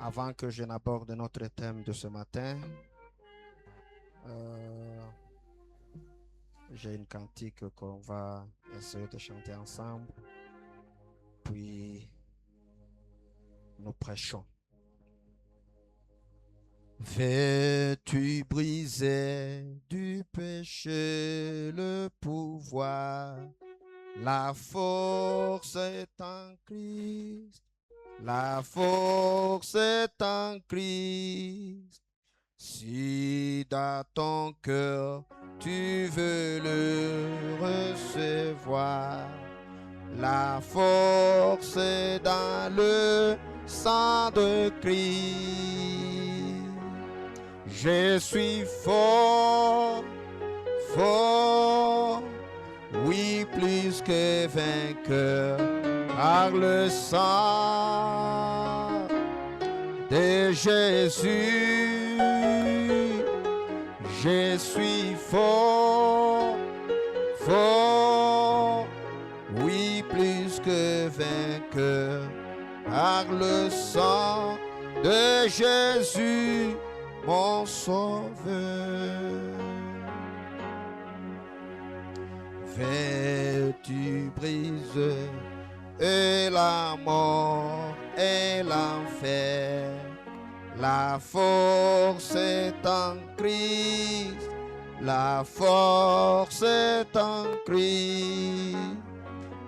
Avant que je n'aborde notre thème de ce matin, j'ai une cantique qu'on va essayer de chanter ensemble, puis nous prêchons. Veux-tu briser du péché le pouvoir? La force est en Christ. La force est en Christ. Si dans ton cœur tu veux le recevoir, la force est dans le sang de Christ. Je suis fort, fort, oui, plus que vainqueur, par le sang de Jésus. Je suis fort, fort, oui, plus que vainqueur, par le sang de Jésus, mon sauveur. Veux-tu briser et la mort et l'enfer? La force est en Christ, la force est en Christ.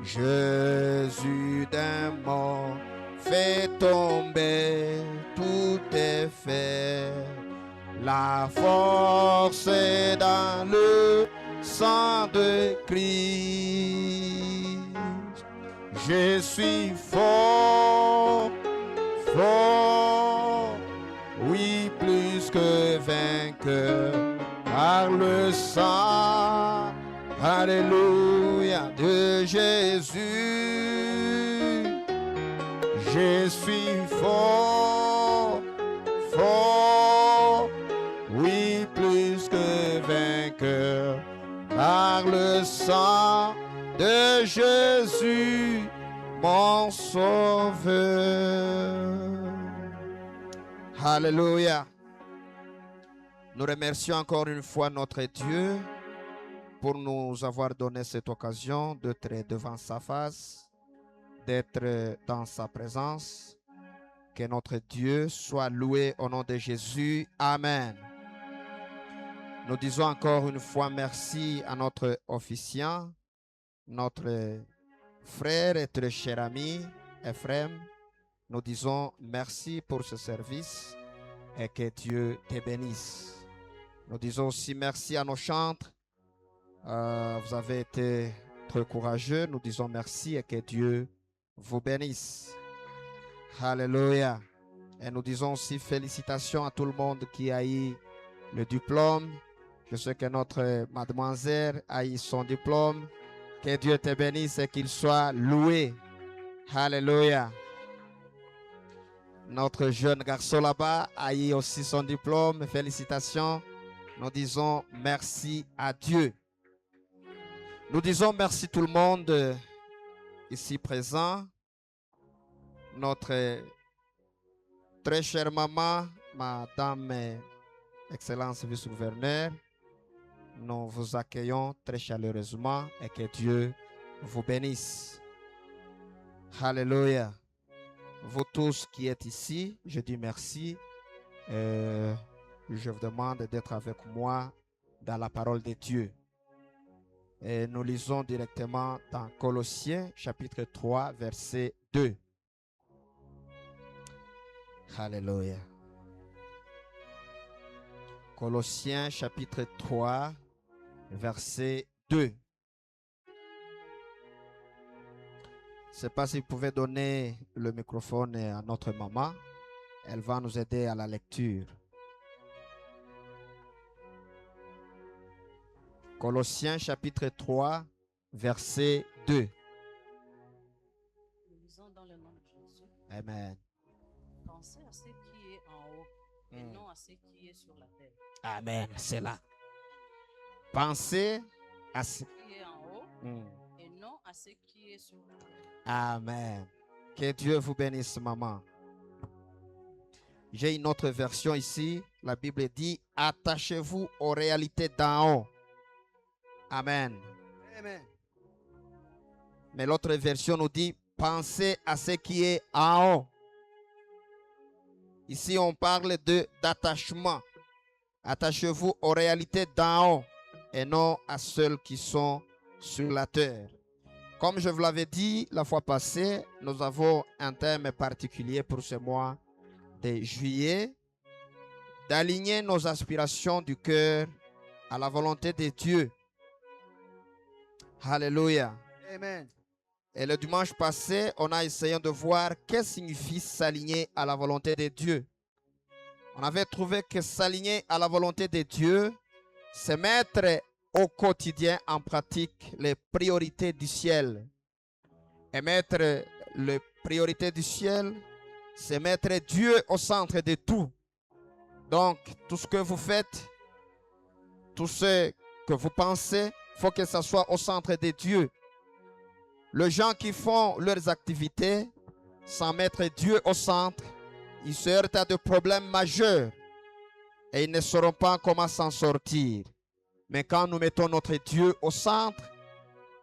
Jésus d'un mort fait tomber tout est fait. La force est dans le sang de Christ. Je suis fort, fort, oui, plus que vainqueur, par le sang, alléluia, de Jésus. Je suis fort, fort, oui, plus que vainqueur, par le sang de Jésus, mon sauveur. Alléluia. Nous remercions encore une fois notre Dieu pour nous avoir donné cette occasion d'être devant sa face, d'être dans sa présence. Que notre Dieu soit loué au nom de Jésus. Amen. Nous disons encore une fois merci à notre officiant, notre frère et très cher ami, Ephraim. Nous disons merci pour ce service et que Dieu te bénisse. Nous disons aussi merci à nos chantres. Vous avez été très courageux. Nous disons merci et que Dieu vous bénisse. Alléluia. Et nous disons aussi félicitations à tout le monde qui a eu le diplôme. Je sais que notre mademoiselle a eu son diplôme. Que Dieu te bénisse et qu'il soit loué. Alléluia. Notre jeune garçon là-bas a eu aussi son diplôme. Félicitations. Nous disons merci à Dieu. Nous disons merci tout le monde ici présent. Notre très chère maman, Madame Excellence Vice-Gouverneur, nous vous accueillons très chaleureusement et que Dieu vous bénisse. Alléluia. Vous tous qui êtes ici, je dis merci. Je vous demande d'être avec moi dans la parole de Dieu. Et nous lisons directement dans Colossiens chapitre 3, verset 2. Alléluia. Colossiens chapitre 3, verset 2. Je ne sais pas si vous pouvez donner le microphone à notre maman. Elle va nous aider à la lecture. Colossiens chapitre 3, verset 2. Nous lisons dans le nom de Jésus. Amen. Pensez à ce qui est en haut et non à ce qui est sur la terre. Amen. C'est là. Pensez à ce Qui est en haut et non à ce qui est sur la terre. Amen. Que Dieu vous bénisse, maman. J'ai une autre version ici. La Bible dit, attachez-vous aux réalités d'en haut. Amen. Amen. Mais l'autre version nous dit, pensez à ce qui est en haut. Ici, on parle d'attachement. Attachez-vous aux réalités d'en haut et non à celles qui sont sur la terre. Comme je vous l'avais dit la fois passée, nous avons un thème particulier pour ce mois de juillet, d'aligner nos aspirations du cœur à la volonté de Dieu. Alléluia. Amen. Et le dimanche passé, on a essayé de voir qu'est-ce que signifie s'aligner à la volonté de Dieu. On avait trouvé que s'aligner à la volonté de Dieu, c'est mettre au quotidien en pratique les priorités du ciel. Et mettre les priorités du ciel, c'est mettre Dieu au centre de tout. Donc, tout ce que vous faites, tout ce que vous pensez, il faut que ça soit au centre de Dieu. Les gens qui font leurs activités sans mettre Dieu au centre, ils se heurtent à des problèmes majeurs et ils ne sauront pas comment s'en sortir. Mais quand nous mettons notre Dieu au centre,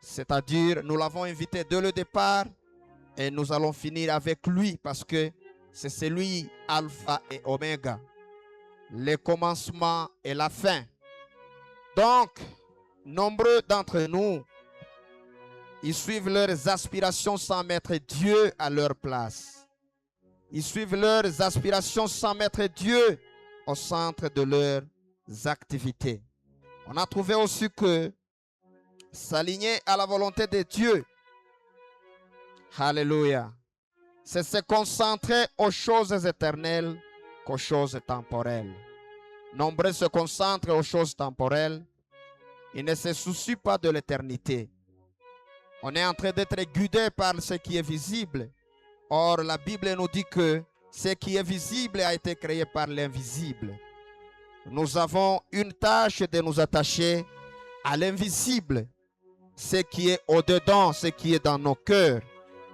c'est-à-dire nous l'avons invité dès le départ et nous allons finir avec lui parce que c'est celui alpha et oméga, le commencement et la fin. Donc, nombreux d'entre nous, ils suivent leurs aspirations sans mettre Dieu à leur place. Ils suivent leurs aspirations sans mettre Dieu au centre de leurs activités. On a trouvé aussi que s'aligner à la volonté de Dieu, alléluia, c'est se concentrer aux choses éternelles qu'aux choses temporelles. Nombreux se concentrent aux choses temporelles. Ils ne se soucient pas de l'éternité. On est en train d'être guidé par ce qui est visible. Or, la Bible nous dit que ce qui est visible a été créé par l'invisible. Nous avons une tâche de nous attacher à l'invisible, ce qui est au-dedans, ce qui est dans nos cœurs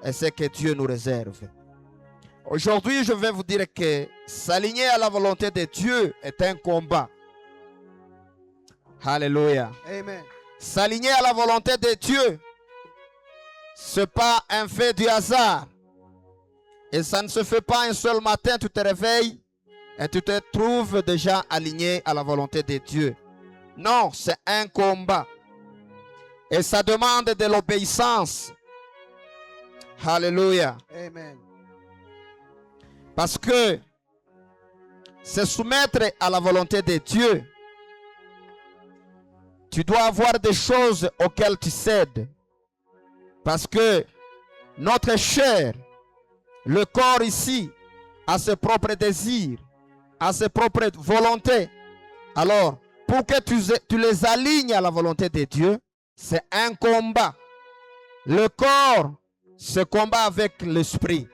et ce que Dieu nous réserve. Aujourd'hui, je vais vous dire que s'aligner à la volonté de Dieu est un combat. Alléluia. Amen. S'aligner à la volonté de Dieu, ce n'est pas un fait du hasard. Et ça ne se fait pas un seul matin, tu te réveilles et tu te trouves déjà aligné à la volonté de Dieu. Non, c'est un combat. Et ça demande de l'obéissance. Alléluia. Amen. Parce que se soumettre à la volonté de Dieu, tu dois avoir des choses auxquelles tu cèdes. Parce que notre chair, le corps ici, a ses propres désirs, a ses propres volontés. Alors, pour que tu les alignes à la volonté de Dieu, c'est un combat. Le corps se combat avec l'esprit.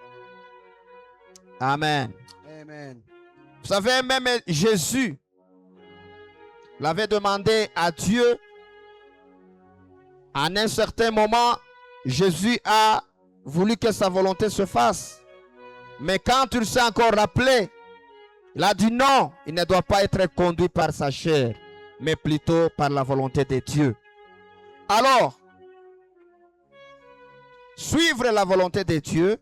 Amen. Amen. Vous savez, même Jésus l'avait demandé à Dieu. En un certain moment, Jésus a voulu que sa volonté se fasse. Mais quand il s'est encore rappelé, il a dit non, il ne doit pas être conduit par sa chair, mais plutôt par la volonté de Dieu. Alors, suivre la volonté de Dieu,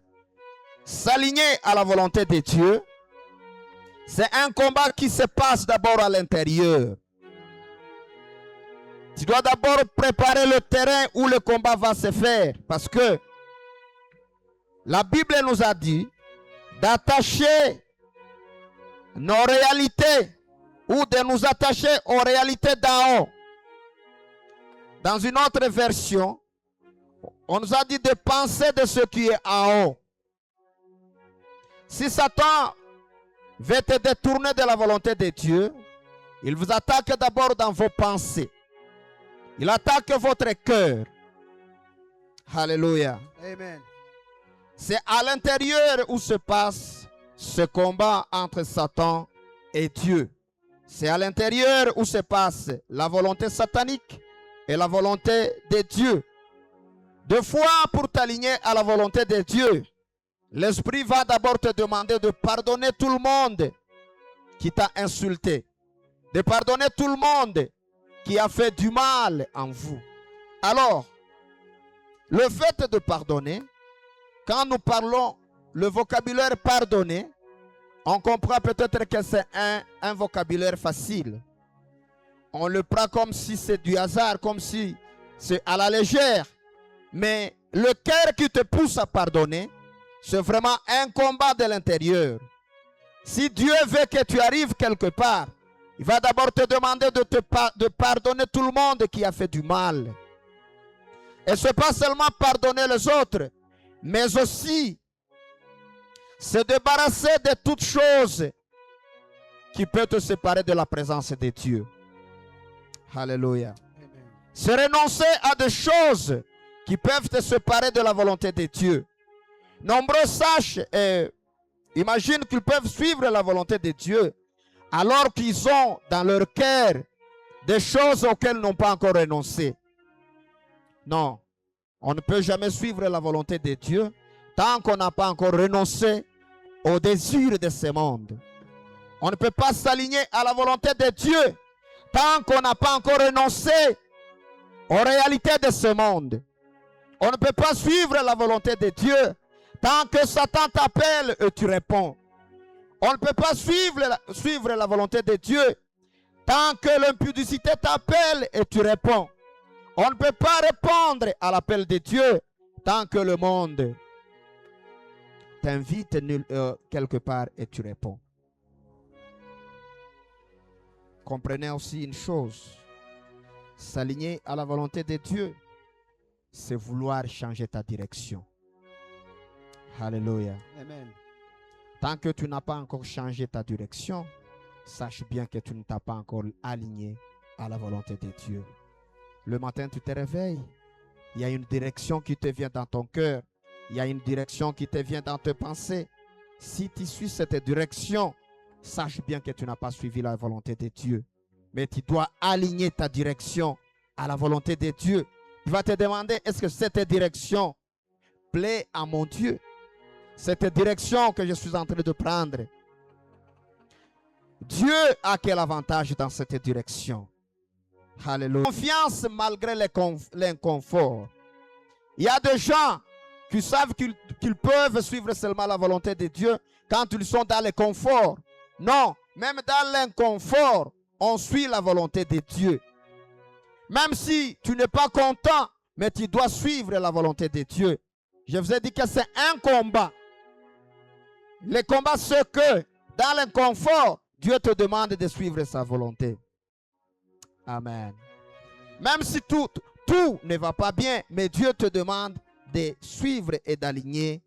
s'aligner à la volonté de Dieu, c'est un combat qui se passe d'abord à l'intérieur. Tu dois d'abord préparer le terrain où le combat va se faire. Parce que la Bible nous a dit d'attacher nos réalités ou de nous attacher aux réalités d'en haut. Dans une autre version, on nous a dit de penser de ce qui est en haut. Si Satan veut te détourner de la volonté de Dieu, il vous attaque d'abord dans vos pensées. Il attaque votre cœur. Alléluia. Amen. C'est à l'intérieur où se passe ce combat entre Satan et Dieu. C'est à l'intérieur où se passe la volonté satanique et la volonté de Dieu. Deux fois, pour t'aligner à la volonté de Dieu, l'Esprit va d'abord te demander de pardonner tout le monde qui t'a insulté, de pardonner tout le monde qui a fait du mal en vous. Alors, le fait de pardonner, quand nous parlons le vocabulaire pardonner, on comprend peut-être que c'est un vocabulaire facile. On le prend comme si c'est du hasard, comme si c'est à la légère. Mais le cœur qui te pousse à pardonner, c'est vraiment un combat de l'intérieur. Si Dieu veut que tu arrives quelque part, il va d'abord te demander de pardonner tout le monde qui a fait du mal. Et ce n'est pas seulement pardonner les autres, mais aussi se débarrasser de toutes choses qui peuvent te séparer de la présence de Dieu. Alléluia. Se renoncer à des choses qui peuvent te séparer de la volonté de Dieu. Nombreux sachent et imaginent qu'ils peuvent suivre la volonté de Dieu alors qu'ils ont dans leur cœur des choses auxquelles ils n'ont pas encore renoncé. Non, on ne peut jamais suivre la volonté de Dieu tant qu'on n'a pas encore renoncé au désir de ce monde. On ne peut pas s'aligner à la volonté de Dieu tant qu'on n'a pas encore renoncé aux réalités de ce monde. On ne peut pas suivre la volonté de Dieu tant que Satan t'appelle et tu réponds. On ne peut pas suivre la volonté de Dieu tant que l'impudicité t'appelle et tu réponds. On ne peut pas répondre à l'appel de Dieu tant que le monde t'invite quelque part et tu réponds. Comprenez aussi une chose. S'aligner à la volonté de Dieu, c'est vouloir changer ta direction. Alléluia. Amen. Tant que tu n'as pas encore changé ta direction, sache bien que tu ne t'as pas encore aligné à la volonté de Dieu. Le matin, tu te réveilles. Il y a une direction qui te vient dans ton cœur. Il y a une direction qui te vient dans tes pensées. Si tu suis cette direction, sache bien que tu n'as pas suivi la volonté de Dieu. Mais tu dois aligner ta direction à la volonté de Dieu. Tu vas te demander, est-ce que cette direction plaît à mon Dieu? Cette direction que je suis en train de prendre, Dieu a quel avantage dans cette direction? Alléluia. Confiance malgré l'inconfort. Il y a des gens qui savent qu'ils peuvent suivre seulement la volonté de Dieu quand ils sont dans le confort. Non, même dans l'inconfort, on suit la volonté de Dieu. Même si tu n'es pas content, mais tu dois suivre la volonté de Dieu. Je vous ai dit que c'est un combat. Le combat, c'est que dans l'inconfort, Dieu te demande de suivre sa volonté. Amen. Même si tout ne va pas bien, mais Dieu te demande de suivre et d'aligner,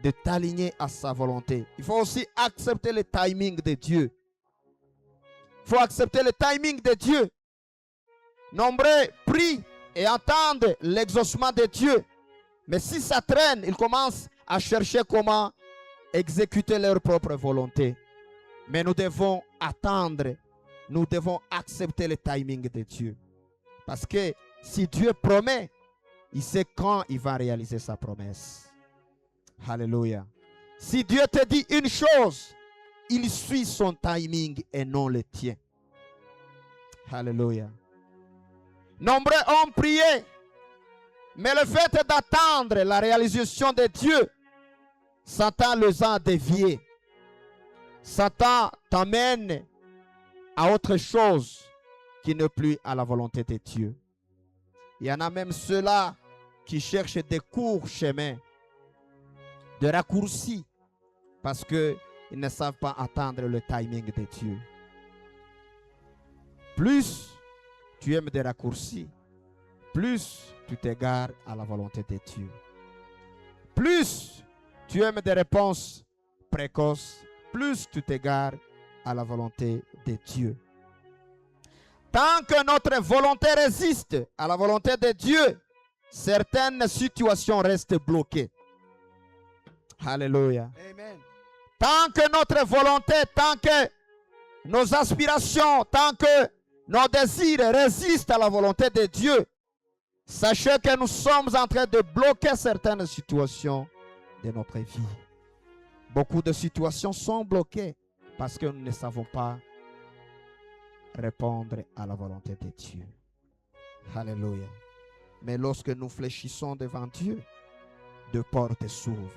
de t'aligner à sa volonté. Il faut aussi accepter le timing de Dieu. Il faut accepter le timing de Dieu. Nombreux prient et attendent l'exaucement de Dieu. Mais si ça traîne, ils commencent à chercher comment exécuter leur propre volonté. Mais nous devons attendre. Nous devons accepter le timing de Dieu. Parce que si Dieu promet, il sait quand il va réaliser sa promesse. Alléluia. Si Dieu te dit une chose, il suit son timing et non le tien. Alléluia. Nombreux ont prié, mais le fait d'attendre la réalisation de Dieu, Satan les a déviés. Satan t'amène à autre chose qui n'est plus à la volonté de Dieu. Il y en a même ceux-là qui cherchent des courts chemins, des raccourcis, parce qu'ils ne savent pas attendre le timing de Dieu. Plus tu aimes des raccourcis, plus tu t'égares à la volonté de Dieu. Plus tu aimes des réponses précoces, plus tu t'égares à la volonté de Dieu. Tant que notre volonté résiste à la volonté de Dieu, certaines situations restent bloquées. Alléluia. Amen. Tant que notre volonté, tant que nos aspirations, tant que nos désirs résistent à la volonté de Dieu, sachez que nous sommes en train de bloquer certaines situations de notre vie. Beaucoup de situations sont bloquées Parce que nous ne savons pas répondre à la volonté de Dieu. Alléluia. Mais lorsque nous fléchissons devant Dieu, deux portes s'ouvrent.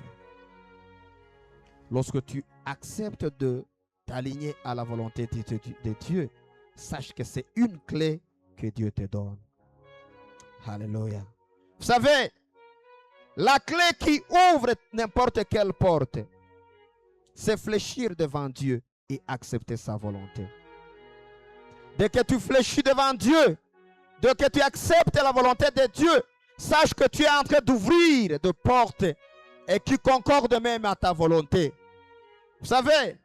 Lorsque tu acceptes de t'aligner à la volonté de Dieu, sache que c'est une clé que Dieu te donne. Alléluia. Vous savez, la clé qui ouvre n'importe quelle porte, c'est fléchir devant Dieu et accepter sa volonté. Dès que tu fléchis devant Dieu, dès que tu acceptes la volonté de Dieu, sache que tu es en train d'ouvrir des portes et qui concordent même à ta volonté. Vous savez,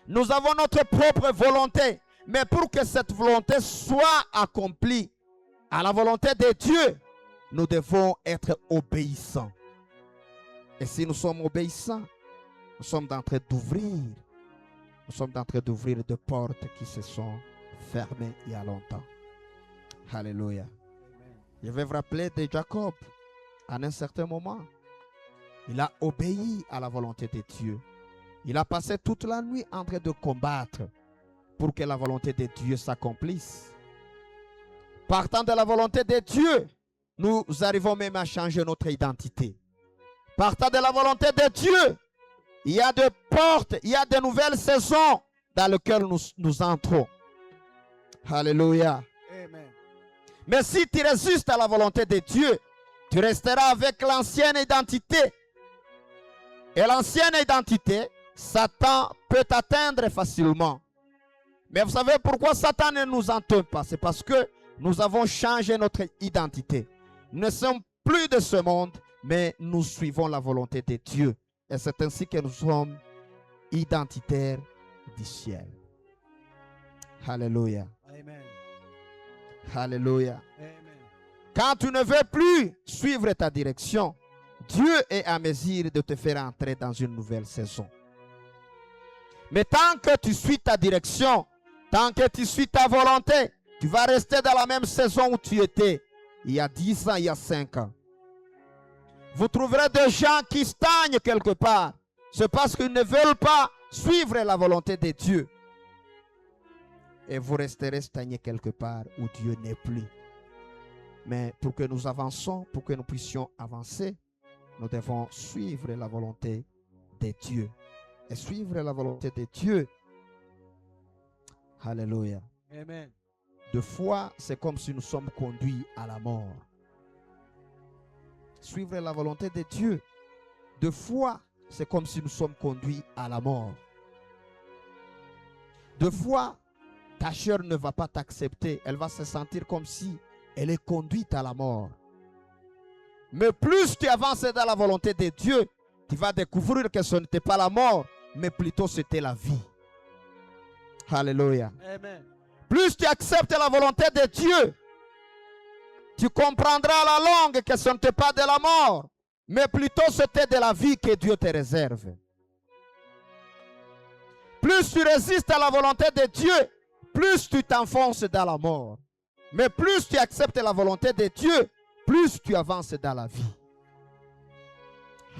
nous avons notre propre volonté, mais pour que cette volonté soit accomplie à la volonté de Dieu, nous devons être obéissants. Et si nous sommes obéissants, nous sommes en train d'ouvrir. Nous sommes en train d'ouvrir des portes qui se sont fermées il y a longtemps. Alléluia. Je vais vous rappeler de Jacob. À un certain moment, il a obéi à la volonté de Dieu. Il a passé toute la nuit en train de combattre pour que la volonté de Dieu s'accomplisse. Partant de la volonté de Dieu, nous arrivons même à changer notre identité. Partant de la volonté de Dieu, il y a des portes, il y a de nouvelles saisons dans lesquelles nous entrons. Alléluia. Amen. Mais si tu résistes à la volonté de Dieu, tu resteras avec l'ancienne identité. Et l'ancienne identité, Satan peut t'atteindre facilement. Mais vous savez pourquoi Satan ne nous atteint pas? C'est parce que nous avons changé notre identité. Nous ne sommes plus de ce monde, mais nous suivons la volonté de Dieu. Et c'est ainsi que nous sommes identitaires du ciel. Alléluia. Amen. Alléluia. Amen. Quand tu ne veux plus suivre ta direction, Dieu est à mesure de te faire entrer dans une nouvelle saison. Mais tant que tu suis ta direction, tant que tu suis ta volonté, tu vas rester dans la même saison où tu étais il y a 10 ans, il y a 5 ans. Vous trouverez des gens qui stagnent quelque part. C'est parce qu'ils ne veulent pas suivre la volonté de Dieu. Et vous resterez stagnés quelque part où Dieu n'est plus. Mais pour que nous avancions, pour que nous puissions avancer, nous devons suivre la volonté de Dieu. Et suivre la volonté de Dieu. Alléluia. Amen. De fois, c'est comme si nous sommes conduits à la mort. Suivre la volonté de Dieu. De foi, c'est comme si nous sommes conduits à la mort. De fois, ta chair ne va pas t'accepter. Elle va se sentir comme si elle est conduite à la mort. Mais plus tu avances dans la volonté de Dieu, tu vas découvrir que ce n'était pas la mort, mais plutôt c'était la vie. Alléluia. Amen. Plus tu acceptes la volonté de Dieu, tu comprendras à la longue que ce n'était pas de la mort, mais plutôt c'était de la vie que Dieu te réserve. Plus tu résistes à la volonté de Dieu, plus tu t'enfonces dans la mort. Mais plus tu acceptes la volonté de Dieu, plus tu avances dans la vie.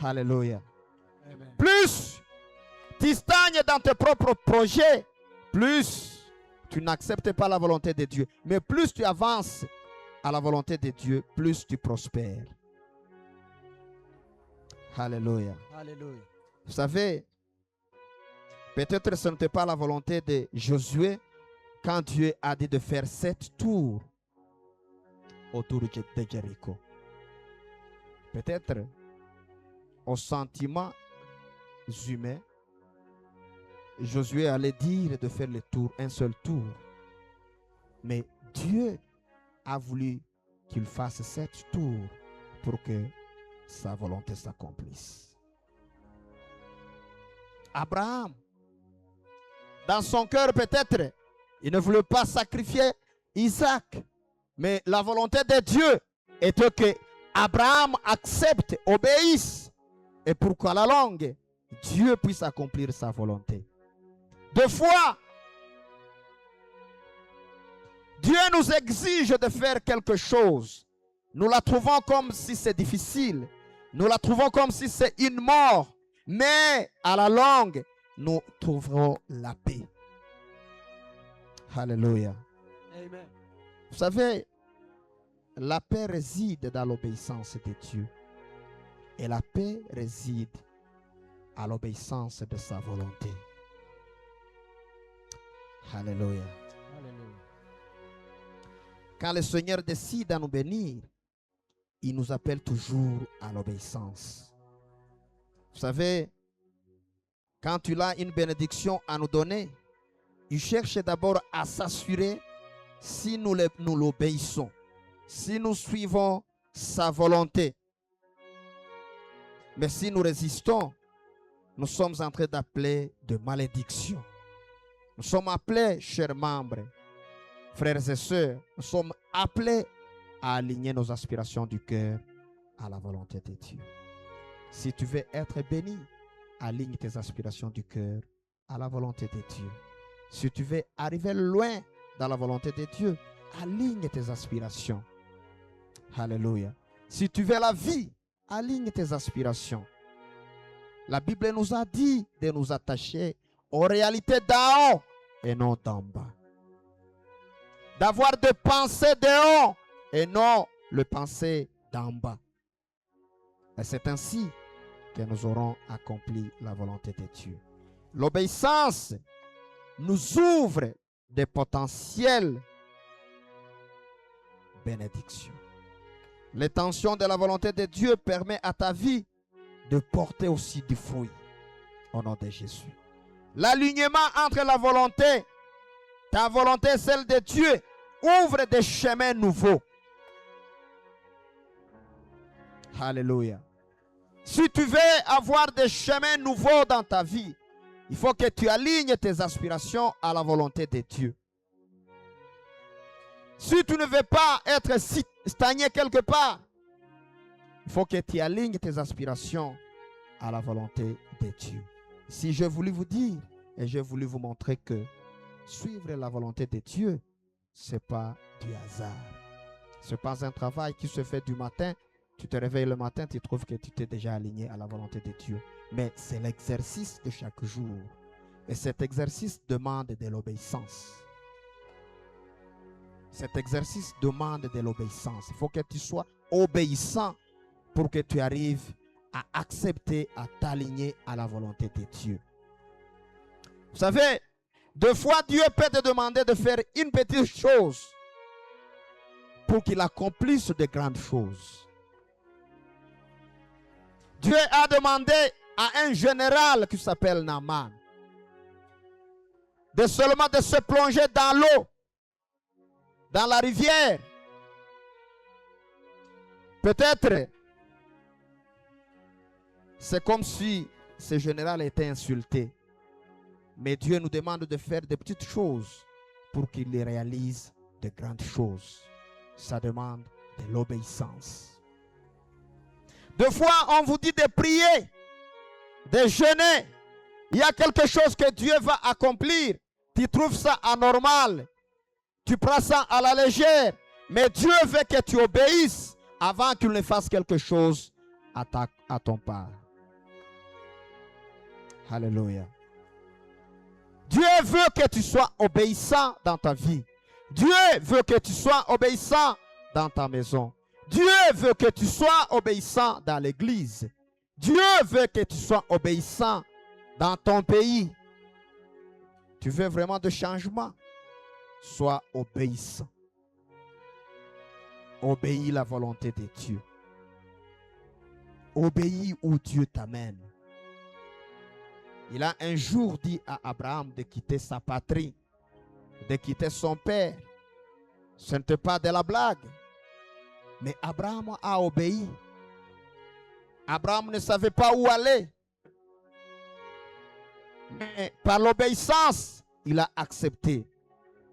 Alléluia. Amen. Plus tu stagnes dans tes propres projets, plus tu n'acceptes pas la volonté de Dieu. Mais plus tu avances à la volonté de Dieu, plus tu prospères. Alléluia. Alléluia. Vous savez, peut-être ce n'était pas la volonté de Josué quand Dieu a dit de faire 7 tours autour de Jéricho. Peut-être au sentiment humain, Josué allait dire de faire le tour, un seul tour. Mais Dieu a voulu qu'il fasse 7 tours pour que sa volonté s'accomplisse. Abraham, dans son cœur peut-être, il ne voulait pas sacrifier Isaac. Mais la volonté de Dieu était que Abraham accepte, obéisse. Et pour qu'à la longue, Dieu puisse accomplir sa volonté. Deux fois, Dieu nous exige de faire quelque chose. Nous la trouvons comme si c'est difficile. Nous la trouvons comme si c'est une mort. Mais à la longue, nous trouverons la paix. Alléluia. Amen. Vous savez, la paix réside dans l'obéissance de Dieu. Et la paix réside à l'obéissance de sa volonté. Alléluia. Hallelujah. Quand le Seigneur décide à nous bénir, il nous appelle toujours à l'obéissance. Vous savez, quand il a une bénédiction à nous donner, il cherche d'abord à s'assurer si nous l'obéissons, si nous suivons sa volonté. Mais si nous résistons, nous sommes en train d'appeler de malédiction. Nous sommes appelés, chers membres, frères et sœurs, nous sommes appelés à aligner nos aspirations du cœur à la volonté de Dieu. Si tu veux être béni, aligne tes aspirations du cœur à la volonté de Dieu. Si tu veux arriver loin dans la volonté de Dieu, aligne tes aspirations. Alléluia. Si tu veux la vie, aligne tes aspirations. La Bible nous a dit de nous attacher aux réalités d'en haut et non d'en bas. D'avoir des pensées d'en haut et non les pensées d'en bas. Et c'est ainsi que nous aurons accompli la volonté de Dieu. L'obéissance nous ouvre des potentielles bénédictions. L'intention de la volonté de Dieu permet à ta vie de porter aussi du fruit au nom de Jésus. L'alignement entre la volonté, ta volonté et celle de Dieu, ouvre des chemins nouveaux. Alléluia. Si tu veux avoir des chemins nouveaux dans ta vie, il faut que tu alignes tes aspirations à la volonté de Dieu. Si tu ne veux pas être stagné quelque part, il faut que tu alignes tes aspirations à la volonté de Dieu. Si je voulais vous dire et je voulais vous montrer que suivre la volonté de Dieu, ce n'est pas du hasard. Ce n'est pas un travail qui se fait du matin. Tu te réveilles le matin, tu trouves que tu t'es déjà aligné à la volonté de Dieu. Mais c'est l'exercice de chaque jour. Et cet exercice demande de l'obéissance. Cet exercice demande de l'obéissance. Il faut que tu sois obéissant pour que tu arrives à accepter, à t'aligner à la volonté de Dieu. Vous savez, des fois Dieu peut te demander de faire une petite chose pour qu'il accomplisse de grandes choses. Dieu a demandé à un général qui s'appelle Naaman de seulement de se plonger dans l'eau, dans la rivière. Peut-être c'est comme si ce général était insulté. Mais Dieu nous demande de faire des petites choses pour qu'il réalise de grandes choses. Ça demande de l'obéissance. Des fois, on vous dit de prier, de jeûner. Il y a quelque chose que Dieu va accomplir. Tu trouves ça anormal. Tu prends ça à la légère. Mais Dieu veut que tu obéisses avant qu'il ne fasse quelque chose à ton part. Alléluia. Dieu veut que tu sois obéissant dans ta vie. Dieu veut que tu sois obéissant dans ta maison. Dieu veut que tu sois obéissant dans l'église. Dieu veut que tu sois obéissant dans ton pays. Tu veux vraiment de changement? Sois obéissant. Obéis la volonté de Dieu. Obéis où Dieu t'amène. Il a un jour dit à Abraham de quitter sa patrie, de quitter son père. Ce n'était pas de la blague. Mais Abraham a obéi. Abraham ne savait pas où aller. Mais par l'obéissance, il a accepté.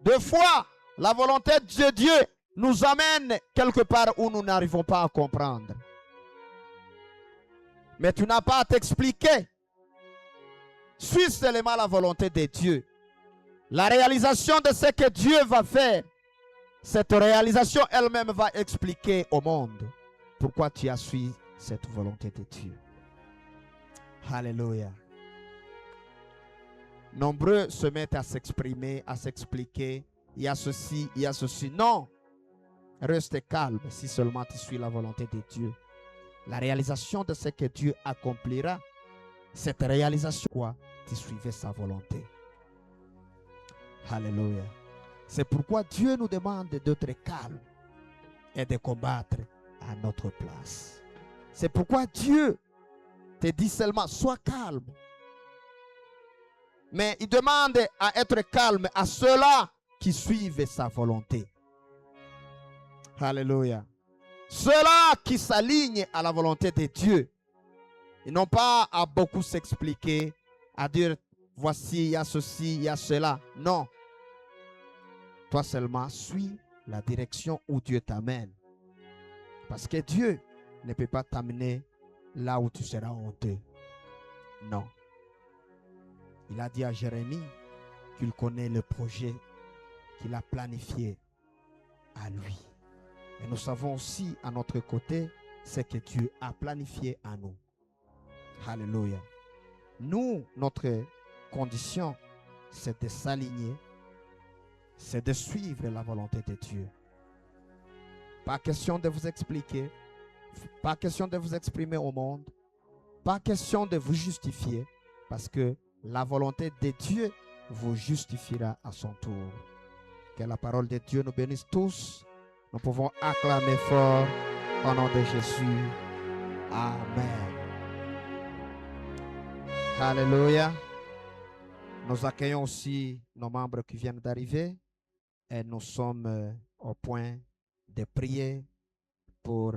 Deux fois, la volonté de Dieu nous amène quelque part où nous n'arrivons pas à comprendre. Mais tu n'as pas à t'expliquer. Suis seulement la volonté de Dieu. La réalisation de ce que Dieu va faire, cette réalisation elle-même va expliquer au monde pourquoi tu as suivi cette volonté de Dieu. Alléluia. Nombreux se mettent à s'exprimer, à s'expliquer. Il y a ceci, il y a ceci. Non. Reste calme si seulement tu suis la volonté de Dieu. La réalisation de ce que Dieu accomplira, cette réalisation, quoi, tu suivais sa volonté. Alléluia. C'est pourquoi Dieu nous demande d'être calme et de combattre à notre place. C'est pourquoi Dieu te dit seulement, sois calme. Mais il demande à être calme à ceux-là qui suivent sa volonté. Alléluia. Ceux-là qui s'alignent à la volonté de Dieu. Ils n'ont pas à beaucoup s'expliquer, à dire, voici, il y a ceci, il y a cela. Non. Toi seulement, suis la direction où Dieu t'amène. Parce que Dieu ne peut pas t'amener là où tu seras honteux. Non. Il a dit à Jérémie qu'il connaît le projet qu'il a planifié à lui. Et nous savons aussi à notre côté ce que Dieu a planifié à nous. Alléluia. Nous, notre condition, c'est de s'aligner, c'est de suivre la volonté de Dieu. Pas question de vous expliquer, pas question de vous exprimer au monde, pas question de vous justifier, parce que la volonté de Dieu vous justifiera à son tour. Que la parole de Dieu nous bénisse tous. Nous pouvons acclamer fort au nom de Jésus. Amen. Alléluia. Nous accueillons aussi nos membres qui viennent d'arriver et nous sommes au point de prier pour